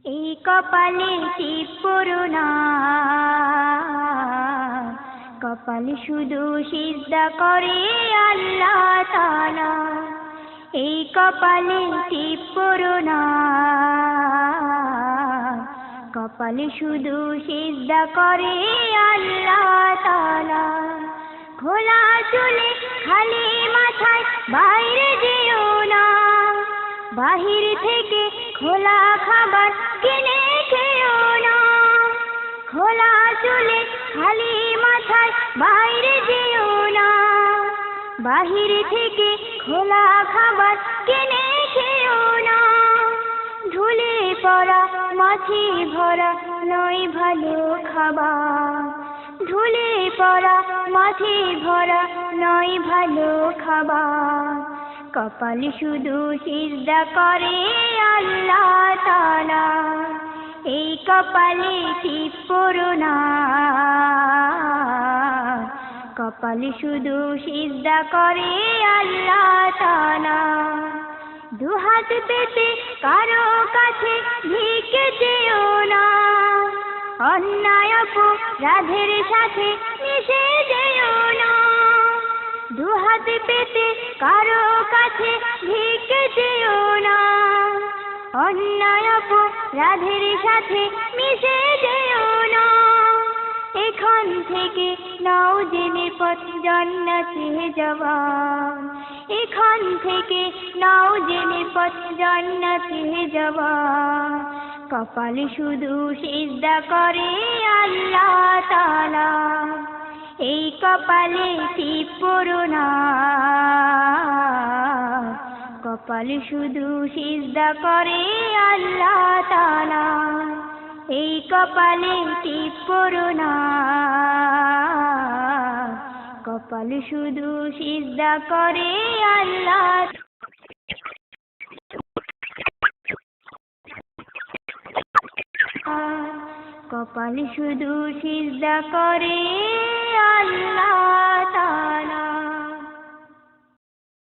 এই কপালে টিপ পড়ো না, কপালে শুধু সিজদা করে আল্লাহ তাআলা। এই কপালে টিপ পড়ো না, কপালে শুধু সিজদা করে আল্লাহ তাআলা। খোলা চুলে খালি মাথায় বাইরে যেও না, বাহির থেকে খোলা খাবার কিনে খেও না। খোলা চুলে খালি মাথায় বাইরে যেও না, বাহির থেকে খোলা খাবার কিনে খেও না। ধুলে পড়া মাছি ভরা নয় ভালো খাবার, ধুলে পড়া মাছি ভরা নয় ভালো খাবার। কপালে শুধু সিজদা করে আল্লাহ তাআলা। এই কপালে টিপ পড়ো না, কপালে শুধু সিজদা করে আল্লাহ তাআলা। দুহাত পেতে কারো কাছে ভিক্ষে চেও না, অন্যায় অপরাধের সাথে মিশে যেও না। দুহাত পেতে কারো কাছে ভিক্ষে চেও না, অন্যায় অপরাধের সাথে মিশে যেও না। এখান থেকে নাও জেনে পথ জান্নাতে যাওয়ার, এখান থেকে নাও জেনে পথ জান্নাতে যাওয়ার। কপালে শুধু সিজদা করে আল্লাহ তাআলা। এই কপালে টিপ পড়ো না, কপালে শুধু সিজদা করে আল্লাহ তাআলা। এই কপালে টিপ পড়ো না, কপালে শুধু সিজদা করে আল্লাহ। কপালে শুধু সিজদা করে আল্লাহ তাআলা।